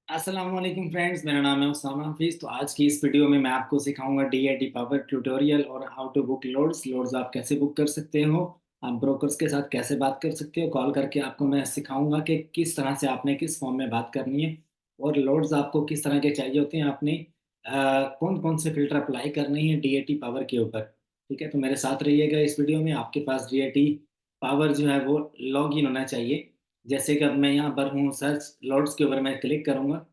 अस्सलाम वालेकुम फ्रेंड्स, मेरा नाम है उसामा हफीज़। तो आज की इस वीडियो में मैं आपको सिखाऊंगा डीआईटी पावर ट्यूटोरियल और हाउ टू बुक लोड्स आप कैसे बुक कर सकते हो। आप ब्रोकर्स के साथ कैसे बात कर सकते हो, कॉल करके आपको मैं सिखाऊंगा कि किस तरह से आपने किस फॉर्म में बात करनी है और लोड्स आपको किस तरह के चाहिए होते हैं। आपने कौन कौन से फिल्टर अप्लाई करने हैं डीआईटी पावर के ऊपर। ठीक है, तो मेरे साथ रहिएगा इस वीडियो में। आपके पास डीआईटी पावर जो है वो लॉग इन होना चाहिए। जैसे कि अब मैं यहाँ पर हूँ, सर्च लॉर्ड्स के ऊपर मैं क्लिक करूंगा।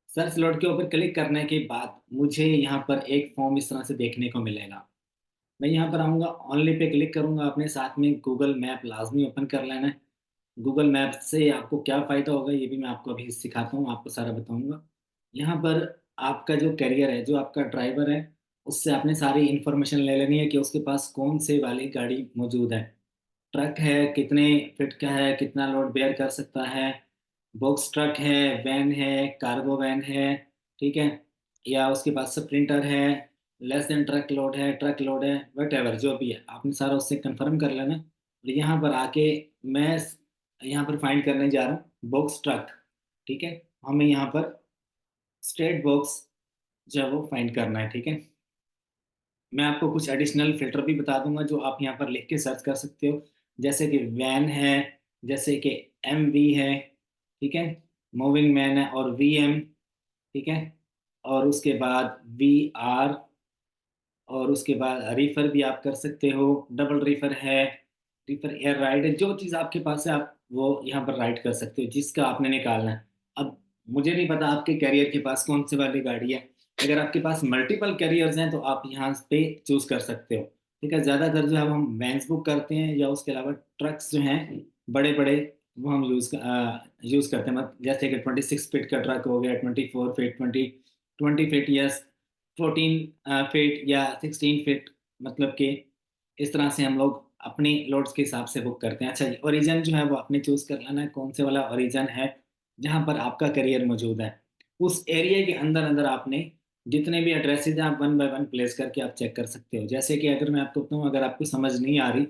सर्च लॉर्ड के ऊपर क्लिक करने के बाद मुझे यहाँ पर एक फॉर्म इस तरह से देखने को मिलेगा। मैं यहाँ पर आऊँगा, ऑनली पे क्लिक करूंगा। अपने साथ में गूगल मैप लाजमी ओपन कर लेना है। गूगल मैप से आपको क्या फ़ायदा होगा ये भी मैं आपको अभी सिखाता हूँ, आपको सारा बताऊंगा। यहाँ पर आपका जो कैरियर है, जो आपका ड्राइवर है, उससे आपने सारी इन्फॉर्मेशन ले लेनी है कि उसके पास कौन से वाली गाड़ी मौजूद है। ट्रक है, कितने फिट का है, कितना लोड बेयर कर सकता है, बॉक्स ट्रक है, वैन है, कार्गो वैन है, ठीक है, या उसके पास स्प्रिंटर है, लेस देन ट्रक लोड है, वट एवर जो भी है आपने सारा उससे कंफर्म कर लेना। और यहाँ पर आके मैं यहाँ पर फाइंड करने जा रहा हूँ बॉक्स ट्रक। ठीक है, हमें यहाँ पर स्ट्रेट बॉक्स जो है वो फाइंड करना है। ठीक है, मैं आपको कुछ एडिशनल फिल्टर भी बता दूंगा जो आप यहाँ पर लिख के सर्च कर सकते हो। जैसे कि वैन है, जैसे कि एम वी है, ठीक है, मूविंग मैन है, और वी एम, ठीक है, और उसके बाद वी आर, और उसके बाद रीफर भी आप कर सकते हो। डबल रीफर है, रीफर एयर राइड है, जो चीज़ आपके पास है आप वो यहाँ पर राइड कर सकते हो जिसका आपने निकालना है। अब मुझे नहीं पता आपके कैरियर के पास कौन सी वाली गाड़ी है। अगर आपके पास मल्टीपल कैरियर्स हैं तो आप यहाँ पे चूज कर सकते हो। ठीक है, ज़्यादातर जो है वो हम वैन्स बुक करते हैं, या उसके अलावा ट्रक्स जो हैं बड़े बड़े वो हम यूज़ करते हैं। मतलब जैसे कि 26 फीट का ट्रक हो गया, 24 फीट, 20 फीट, या 14 फीट, या 16 फीट। मतलब कि इस तरह से हम लोग अपनी लोड्स के हिसाब से बुक करते हैं। अच्छा जी, ओरिजिन जो है वो आपने चूज कर लेना है, कौन से वाला ओरिजिन है जहाँ पर आपका करियर मौजूद है। उस एरिया के अंदर अंदर आपने जितने भी एड्रेसेज हैं आप वन बाय वन प्लेस करके आप चेक कर सकते हो। जैसे कि अगर मैं आपको बताऊँ, अगर आपको समझ नहीं आ रही,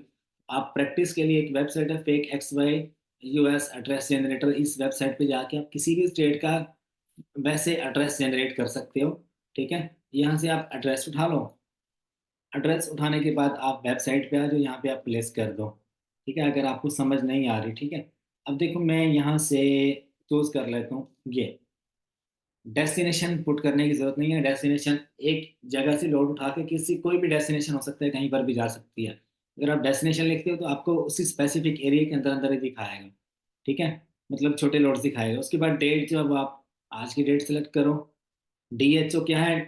आप प्रैक्टिस के लिए एक वेबसाइट है fake X Y US address generator, इस वेबसाइट पे जाके आप किसी भी स्टेट का वैसे एड्रेस जनरेट कर सकते हो। ठीक है, यहाँ से आप एड्रेस उठा लो। एड्रेस उठाने के बाद आप वेबसाइट पे आ जाओ, यहाँ पे आप प्लेस कर दो। ठीक है, अगर आपको समझ नहीं आ रही, ठीक है। अब देखो मैं यहाँ से चूज कर लेता हूँ ये। डेस्टिनेशन पुट करने की जरूरत नहीं है। डेस्टिनेशन एक जगह से लोड उठा के किसी कोई भी डेस्टिनेशन हो सकता है, कहीं पर भी जा सकती है। अगर आप डेस्टिनेशन लिखते हो तो आपको उसी स्पेसिफिक एरिया के अंदर अंदर ही दिखाएगा। ठीक है, मतलब छोटे लोड्स दिखाएगा। उसके बाद डेट, जब आप आज की डेट सेलेक्ट करो। डीएचओ क्या है?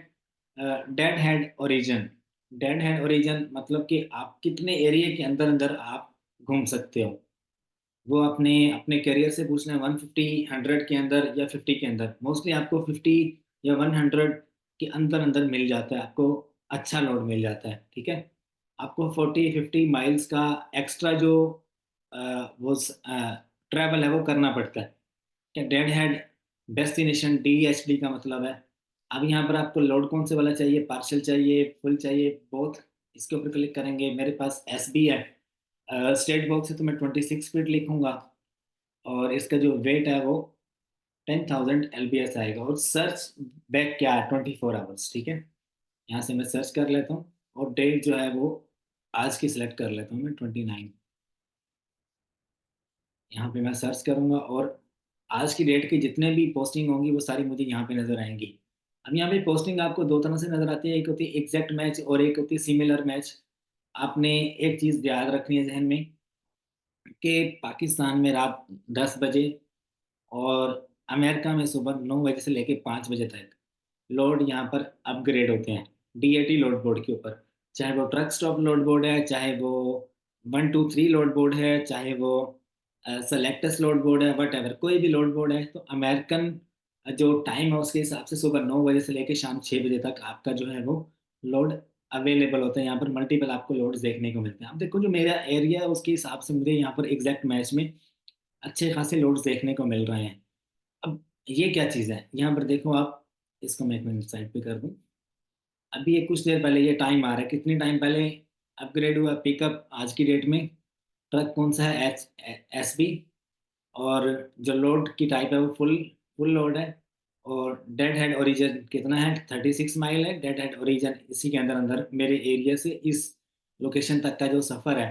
Dead head origin. Dead head origin मतलब कि आप कितने एरिया के अंदर अंदर आप घूम सकते हो। वो अपने अपने करियर से पूछना है। 150, 100 के अंदर या 50 के अंदर। मोस्टली आपको 50 या 100 के अंदर अंदर मिल जाता है, आपको अच्छा लोड मिल जाता है। ठीक है, आपको 40-50 माइल्स का एक्स्ट्रा जो वो ट्रैवल है वो करना पड़ता है। क्या डेड हेड डेस्टिनेशन DHD का मतलब है। अब यहाँ पर आपको लोड कौन से वाला चाहिए, पार्शियल चाहिए, फुल चाहिए, बोथ। इसके ऊपर क्लिक करेंगे। मेरे पास SB है, स्टेट बॉक्स है, तो मैं 26 फीट लिखूंगा। और इसका जो वेट है वो 10,000 LBS आएगा। और सर्च बैक क्या है, 24 आवर्स। ठीक है, यहाँ से मैं सर्च कर लेता हूँ और डेट जो है वो आज की सिलेक्ट कर लेता हूँ मैं, 29। यहाँ पे मैं सर्च करूंगा और आज की डेट की जितने भी पोस्टिंग होंगी वो सारी मुझे यहाँ पे नजर आएंगी। अब यहाँ पे पोस्टिंग आपको दो तरह से नजर आती है, एक होती है एग्जैक्ट मैच और एक होती है सिमिलर मैच। आपने एक चीज याद रखनी है जहन में कि पाकिस्तान में रात 10 बजे और अमेरिका में सुबह 9 बजे से लेके 5 बजे तक लोड यहाँ पर अपग्रेड होते हैं DAT लोड बोर्ड के ऊपर। चाहे वो ट्रक स्टॉप लोड बोर्ड है, चाहे वो 1 2 3 लोड बोर्ड है, चाहे वो सेलेक्टस लोड बोर्ड है, वट एवर कोई भी लोड बोर्ड है, तो अमेरिकन जो टाइम है उसके हिसाब से सुबह 9 बजे से लेकर शाम 6 बजे तक आपका जो है वो लोड अवेलेबल होता है। यहाँ पर मल्टीपल आपको लोड्स देखने को मिलते हैं। अब देखो जो मेरा एरिया है उसके हिसाब से मुझे यहाँ पर एग्जैक्ट मैच में अच्छे खासे लोड्स देखने को मिल रहे हैं। अब ये क्या चीज़ है, यहाँ पर देखो आप। इसको मैं एक मिनट साइड पे कर दूं। अभी ये कुछ देर पहले ये टाइम आ रहा है, कितनी टाइम पहले अपग्रेड हुआ पिकअप आज की डेट में। ट्रक कौन सा है, SB। और जो लोड की टाइप है वो फुल फुल लोड है। और डेड हेड ओरिजिन कितना है, 36 माइल है डेड हेड ओरिजिन। इसी के अंदर अंदर मेरे एरिया से इस लोकेशन तक का जो सफ़र है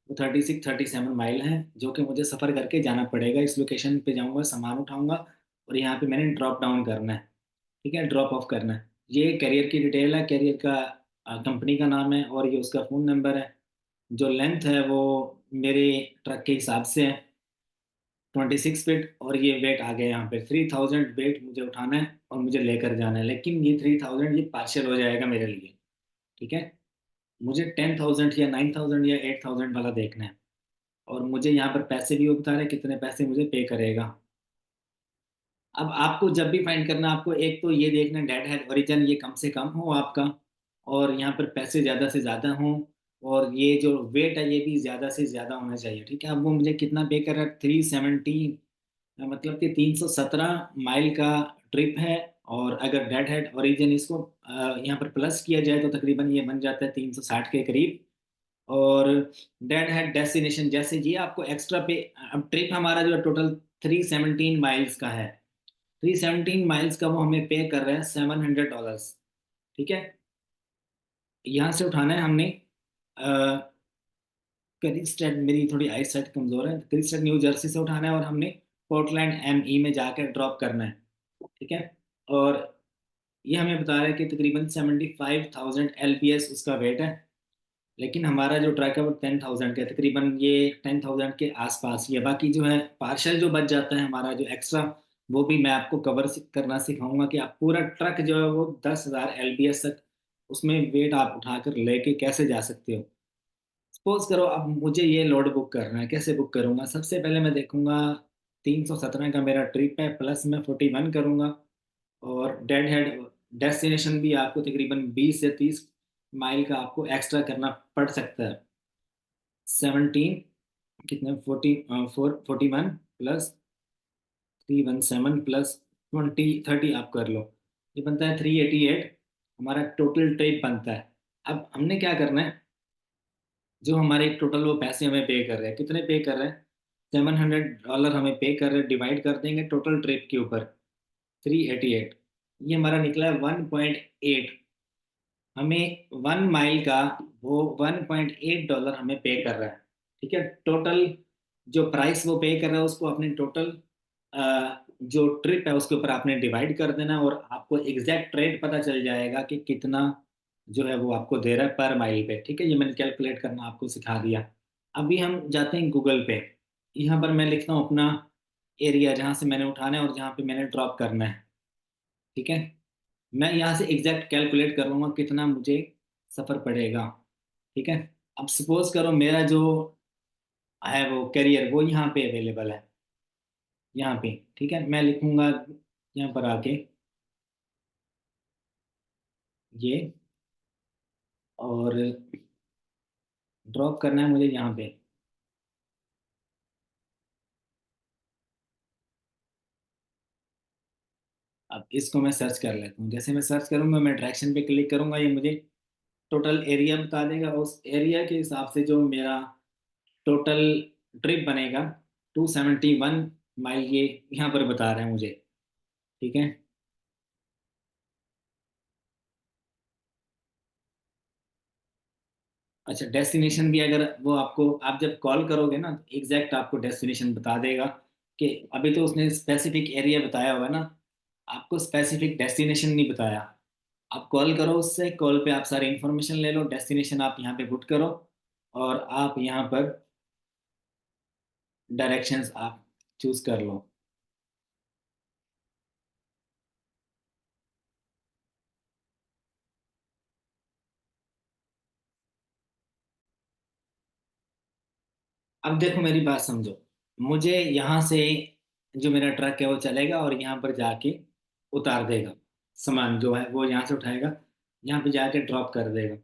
वो 36-37 माइल है, जो कि मुझे सफ़र करके जाना पड़ेगा। इस लोकेशन पे जाऊंगा, सामान उठाऊंगा और यहाँ पे मैंने ड्रॉप डाउन करना है, ठीक है, ड्रॉप ऑफ करना है। ये कैरियर की डिटेल है, कैरियर का कंपनी का नाम है और ये उसका फ़ोन नंबर है। जो लेंथ है वो मेरे ट्रक के हिसाब से है 26 फीट, और ये वेट आ गया यहाँ पे 3000 वेट मुझे उठाना है और मुझे लेकर जाना है। लेकिन ये 3000 ये पार्शियल हो जाएगा मेरे लिए, ठीक है। मुझे 10,000 या 9,000 या 8,000 वाला देखना है। और मुझे यहाँ पर पैसे भी वो बता रहे हैं कितने पैसे मुझे पे करेगा। अब आपको जब भी फाइंड करना, आपको एक तो ये देखना डेड हेड ओरिजिन ये कम से कम हो आपका, और यहाँ पर पैसे ज़्यादा से ज़्यादा हों, और ये जो वेट है ये भी ज़्यादा से ज़्यादा होना चाहिए, ठीक है। अब वो मुझे कितना पे कर रहा है, 317, मतलब कि 317 माइल का ट्रिप है। और अगर डेड हेड ओरिजिन इसको यहाँ पर प्लस किया जाए तो तकरीबन ये बन जाता है 360 के करीब। और डेड हेड डेस्टिनेशन जैसे ये आपको एक्स्ट्रा पे, अब ट्रिप हमारा जो टोटल 317 माइल्स का है, 317 माइल्स का वो हमें पे कर रहे हैं $700, ठीक है। यहाँ से उठाना है हमने क्रिस्टेड, मेरी थोड़ी आई साइट कमजोर है, क्रिस्टेड न्यू जर्सी से उठाना है और हमने पोर्टलैंड एमई में जाकर ड्रॉप करना है, ठीक है। और ये हमें बता रहा है कि तकरीबन 75,000 LPS उसका वेट है। लेकिन हमारा जो ट्रक है वो 10,000 का है, तकरीबन ये 10,000 के आसपास ही है। बाकी जो है पार्शल जो बच जाता है हमारा जो एक्स्ट्रा, वो भी मैं आपको कवर करना सिखाऊंगा कि आप पूरा ट्रक जो है वो 10,000 LPS तक उसमें वेट आप उठाकर लेके कैसे जा सकते हो। सपोज करो अब मुझे ये लोड बुक करना है, कैसे बुक करूंगा? सबसे पहले मैं देखूंगा 317 का मेरा ट्रिप है, प्लस मैं 41 करूंगा। और डेड हेड डेस्टिनेशन भी आपको तकरीबन 20 से 30 माइल का आपको एक्स्ट्रा करना पड़ सकता है। 17 कितने, 41 प्लस 317 प्लस 20, 30 आप कर लो, ये बनता है 388। हमारा टोटल ट्रिप बनता है। अब हमने क्या करना है, जो हमारे टोटल वो पैसे हमें पे कर रहे हैं, कितने पे कर रहे हैं, $700 हमें पे कर रहे हैं, डिवाइड कर देंगे टोटल ट्रिप के ऊपर 388। ये हमारा निकला है 1.8। हमें 1 माइल का वो $1.8 हमें पे कर रहा है, ठीक है। टोटल जो प्राइस वो पे कर रहा है उसको अपने टोटल जो ट्रिप है उसके ऊपर आपने डिवाइड कर देना, और आपको एग्जैक्ट रेट पता चल जाएगा कि कितना जो है वो आपको दे रहा है पर माइल पे, ठीक है। ये मैंने कैलकुलेट करना आपको सिखा दिया। अभी हम जाते हैं गूगल पे। यहाँ पर मैं लिखता हूँ अपना एरिया जहाँ से मैंने उठाना है और जहाँ पे मैंने ड्रॉप करना है, ठीक है। मैं यहाँ से एग्जैक्ट कैलकुलेट कर लूंगा कितना मुझे सफ़र पड़ेगा, ठीक है। अब सपोज करो मेरा जो है वो कैरियर वो यहाँ पे अवेलेबल है, यहाँ पे, ठीक है। मैं लिखूंगा यहाँ पर आके ये, और ड्रॉप करना है मुझे यहाँ पे। अब इसको मैं सर्च कर लेता हूँ। जैसे मैं सर्च करूंगा, मैं डायरेक्शन पे क्लिक करूंगा, ये मुझे टोटल एरिया बता देगा। उस एरिया के हिसाब से जो मेरा टोटल ट्रिप बनेगा 271 माइल, ये यहाँ पर बता रहे हैं मुझे, ठीक है। अच्छा, डेस्टिनेशन भी अगर वो आपको, आप जब कॉल करोगे ना तो एग्जैक्ट आपको डेस्टिनेशन बता देगा कि अभी तो उसने स्पेसिफिक एरिया बताया हुआ है ना, आपको स्पेसिफिक डेस्टिनेशन नहीं बताया। आप कॉल करो उससे, कॉल पे आप सारी इन्फॉर्मेशन ले लो, डेस्टिनेशन आप यहाँ पे पुट करो और आप यहाँ पर डायरेक्शंस आप चूज कर लो। अब देखो मेरी बात समझो, मुझे यहाँ से जो मेरा ट्रक है वो चलेगा और यहाँ पर जाके उतार देगा, सामान जो है वो यहाँ से उठाएगा, यहाँ पे जाके ड्रॉप कर देगा।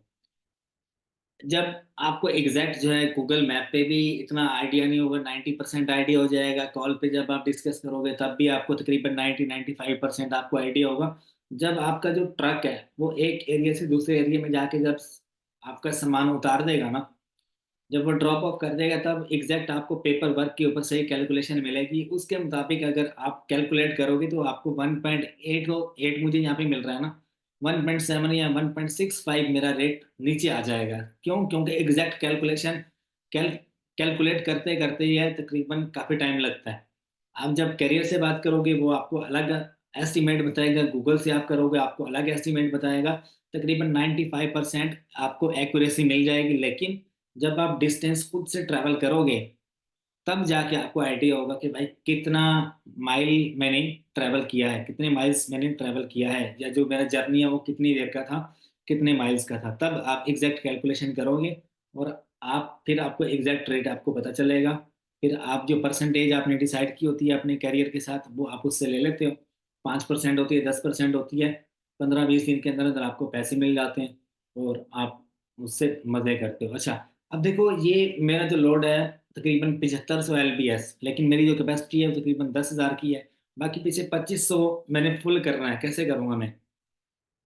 जब आपको एग्जैक्ट जो है गूगल मैप पे भी इतना आइडिया नहीं होगा, 90% आइडिया हो जाएगा। कॉल पे जब आप डिस्कस करोगे तब भी आपको तकरीबन 90-95% आपको आइडिया होगा। जब आपका जो ट्रक है वो एक एरिया से दूसरे एरिया में जाके जब आपका सामान उतार देगा ना, जब वो ड्रॉप ऑफ कर देगा तब एग्जैक्ट आपको पेपर वर्क के ऊपर सही कैलकुलेशन मिलेगी। उसके मुताबिक अगर आप कैलकुलेट करोगे तो आपको 1.8 8 मुझे यहाँ पे मिल रहा है ना, 1.7 या 1.65 मेरा रेट नीचे आ जाएगा। क्यों? क्योंकि एग्जैक्ट कैलकुलेशन कैल कैलकुलेट करते करते ही है तकरीबन काफ़ी टाइम लगता है। आप जब करियर से बात करोगे वो आपको अलग एस्टिमेट बताएगा, गूगल से आप करोगे आपको अलग एस्टिमेट बताएगा। तकरीबन 95% आपको एक्यूरेसी मिल जाएगी, लेकिन जब आप डिस्टेंस खुद से ट्रैवल करोगे तब जाके आपको आइडिया होगा कि भाई कितना माइल मैंने ट्रैवल किया है, कितने माइल्स मैंने ट्रैवल किया है, या जो मेरा जर्नी है वो कितनी देर का था, कितने माइल्स का था। तब आप एग्जैक्ट कैलकुलेशन करोगे और आप फिर आपको एग्जैक्ट रेट आपको पता चलेगा। फिर आप जो परसेंटेज आपने डिसाइड की होती है अपने करियर के साथ वो आप उससे ले लेते हो। 5% होती है, 10% होती है। 15-20 दिन के अंदर अंदर आपको पैसे मिल जाते हैं और आप उससे मजे करते हो। अच्छा, अब देखो ये मेरा जो लोड है तकरीबन 7500 LBS, लेकिन मेरी जो कैपेसिटी है वो तकरीबन 10,000 की है। बाकी पीछे 2500 मैंने फुल करना है। कैसे करूंगा मैं?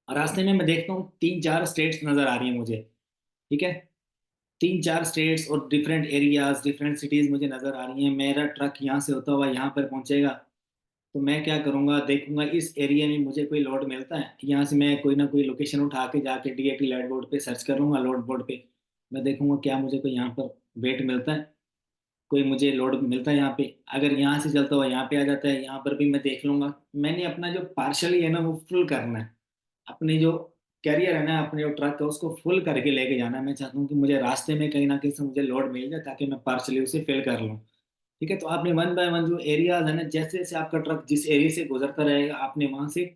और रास्ते में मैं देखता हूँ 3-4 स्टेट्स नजर आ रही है मुझे। ठीक है, 3-4 स्टेट्स और डिफरेंट एरियाज, डिफरेंट सिटीज मुझे नजर आ रही हैं। मेरा ट्रक यहाँ से होता हुआ यहाँ पर पहुंचेगा। तो मैं क्या करूंगा, देखूंगा इस एरिया में मुझे कोई लोड मिलता है, यहाँ से मैं कोई ना कोई लोकेशन उठा के जाके DAT लाइट बोर्ड पे सर्च करूंगा, लोड बोर्ड पे मैं देखूंगा क्या मुझे कोई यहाँ पर वेट मिलता है, कोई मुझे लोड मिलता है यहाँ पे। अगर यहाँ से चलता हुआ यहाँ पे आ जाता है, यहाँ पर भी मैं देख लूंगा। मैंने अपना जो पार्शली है ना वो फुल करना है। अपने जो कैरियर है ना, अपने जो ट्रक है उसको फुल करके लेके जाना है। मैं चाहता हूँ कि मुझे रास्ते में कहीं ना कहीं से मुझे लोड मिल जाए ताकि मैं पार्शली उसे फिल कर लूँ। ठीक है, तो आपने वन बाय वन जो एरियाज है ना, जैसे जैसे आपका ट्रक जिस एरिया से गुजरता रहेगा आपने वहां से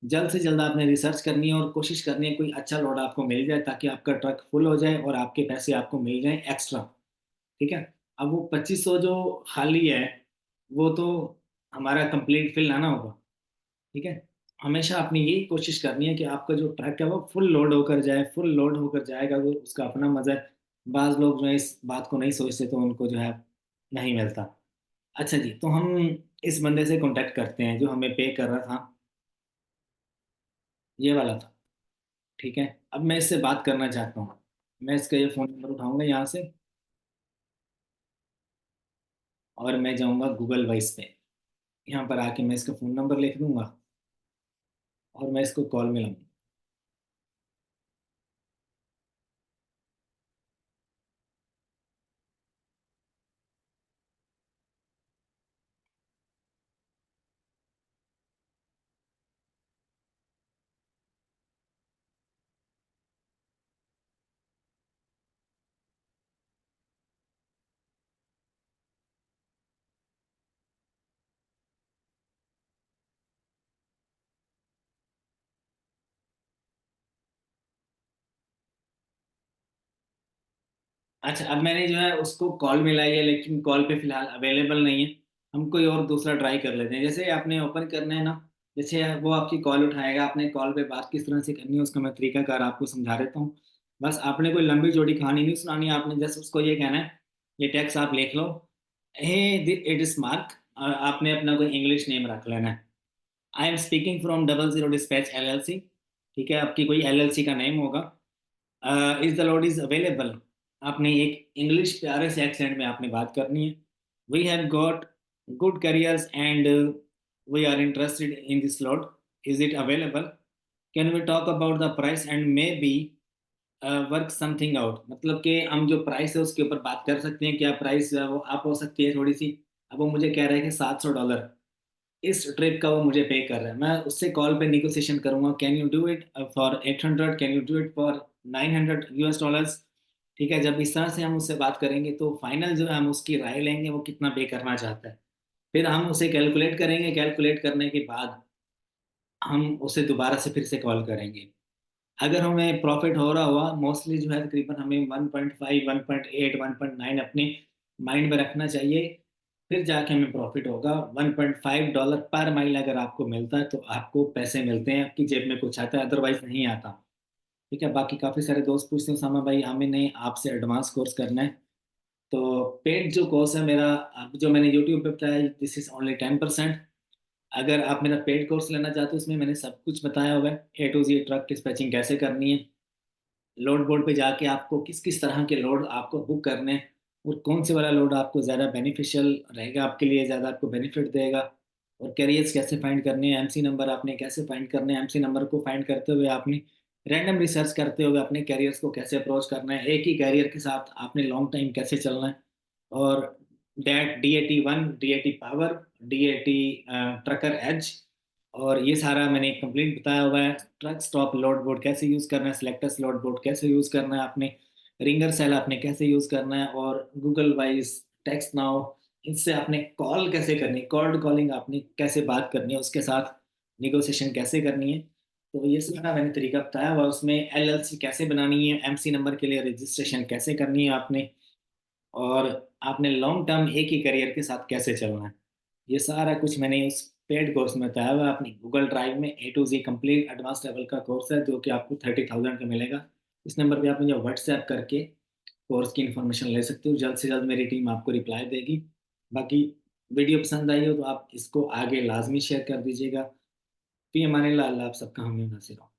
जल्द आपने रिसर्च करनी है और कोशिश करनी है कोई अच्छा लोड आपको मिल जाए ताकि आपका ट्रक फुल हो जाए और आपके पैसे आपको मिल जाए एक्स्ट्रा। ठीक है, अब वो 2500 जो खाली है वो तो हमारा कंप्लीट फिल लाना होगा। ठीक है, हमेशा अपनी यही कोशिश करनी है कि आपका जो ट्रक है वो फुल लोड होकर जाए। फुल लोड होकर जाएगा वो उसका अपना मजा है। बाज लोग जो है इस बात को नहीं सोचते तो उनको जो है नहीं मिलता। अच्छा जी, तो हम इस बंदे से कांटेक्ट करते हैं जो हमें पे कर रहा था, ये वाला था। ठीक है, अब मैं इससे बात करना चाहता हूँ। मैं इसका ये फ़ोन नंबर उठाऊंगा यहाँ से और मैं जाऊंगा गूगल वॉइस पे। यहाँ पर आके मैं इसका फ़ोन नंबर लिख दूंगा और मैं इसको कॉल मिलाऊंगा। अच्छा, अब मैंने जो है उसको कॉल मिलाई है लेकिन कॉल पे फिलहाल अवेलेबल नहीं है। हम कोई और दूसरा ट्राई कर लेते हैं। जैसे आपने ओपन करना है ना, जैसे वो आपकी कॉल उठाएगा, आपने कॉल पे बात किस तरह से करनी है उसका मैं तरीकाकार आपको समझा देता हूँ। बस आपने कोई लंबी चौड़ी कहानी नहीं सुनानी है, आपने जस्ट उसको ये कहना है, ये टेक्स्ट आप लिख लो, हे इट इज मार्क। आपने अपना कोई इंग्लिश नेम रख लेना है। I am speaking from 00 dispatch LLC। ठीक है, आपकी कोई LLC का नेम होगा। Is the Lord is available. आपने एक इंग्लिश प्यारे से एक्सेंट में आपने बात करनी है। We have got good carriers and we are interested in this load. Is it available? Can we talk about the price and maybe work something out? मतलब कि हम जो प्राइस है उसके ऊपर बात कर सकते हैं। क्या प्राइस वो आप हो सकती है थोड़ी सी। अब वो मुझे कह रहे हैं कि $700 इस ट्रिप का वो मुझे पे कर रहा है। मैं उससे कॉल पे निगोशिएशन करूंगा, can you do it for 800, can you do it for $900। ठीक है, जब इस तरह से हम उससे बात करेंगे तो फाइनल जो है हम उसकी राय लेंगे वो कितना पे करना चाहता है। फिर हम उसे कैलकुलेट करेंगे, कैलकुलेट करने के बाद हम उसे दोबारा से फिर से कॉल करेंगे। अगर हमें प्रॉफिट हो रहा हुआ मोस्टली जो है तकरीबन हमें 1.5 1.8 1.9 अपने माइंड में रखना चाहिए। फिर जाके हमें प्रॉफिट होगा। $1.5 पर माइल अगर आपको मिलता है तो आपको पैसे मिलते हैं, आपकी जेब में कुछ आता है, अदरवाइज नहीं आता। ठीक है, बाकी काफ़ी सारे दोस्त पूछते हैं सामा भाई हमें नहीं आपसे एडवांस कोर्स करना है। तो पेड जो कोर्स है मेरा, अब जो मैंने यूट्यूब पे बताया, दिस इज ओनली 10%। अगर आप मेरा पेड कोर्स लेना चाहते हो उसमें मैंने सब कुछ बताया हुआ है A to Z truck dispatching कैसे करनी है। लोड बोर्ड पे जाके आपको किस किस तरह के लोड आपको बुक करने हैं और कौन से वाला लोड आपको ज़्यादा बेनिफिशियल रहेगा, आपके लिए ज़्यादा आपको बेनिफिट देगा। और कैरियर्स कैसे फाइंड करने हैं, एमसी नंबर आपने कैसे फाइंड करने हैं, एमसी नंबर को फाइंड करते हुए आपने रैंडम रिसर्च करते हुए अपने कैरियर्स को कैसे अप्रोच करना है, एक ही कैरियर के साथ आपने लॉन्ग टाइम कैसे चलना है। और DAT DAT1, DAT power, DAT trucker edge, और ये सारा मैंने कंप्लीट बताया हुआ है। ट्रक स्टॉप लोड बोर्ड कैसे यूज़ करना है, सिलेक्टस लोड बोर्ड कैसे यूज़ करना है आपने, रिंगर सेल आपने कैसे यूज़ करना है, और गूगल वाइज, टेक्स्ट नाउ, इससे आपने कॉल कैसे करनी है, कॉल्ड कॉलिंग आपने कैसे बात करनी है, उसके साथ निगोशिएशन कैसे करनी है। तो ये सारा मैंने तरीका बताया हुआ है। उसमें LLC कैसे बनानी है, एमसी नंबर के लिए रजिस्ट्रेशन कैसे करनी है आपने, और आपने लॉन्ग टर्म एक ही करियर के साथ कैसे चलना है, ये सारा कुछ मैंने उस पेड कोर्स में बताया हुआ है। अपनी गूगल ड्राइव में A to Z complete advance level का कोर्स है, जो कि आपको 30,000 का मिलेगा। इस नंबर पे आप मुझे व्हाट्सएप करके कोर्स की इन्फॉर्मेशन ले सकते हो। जल्द से जल्द मेरी टीम आपको रिप्लाई देगी। बाकी वीडियो पसंद आई हो तो आप इसको आगे लाजमी शेयर कर दीजिएगा। फी अमानिल्लाह, अल्लाह आप सबका हामी नासिर हो।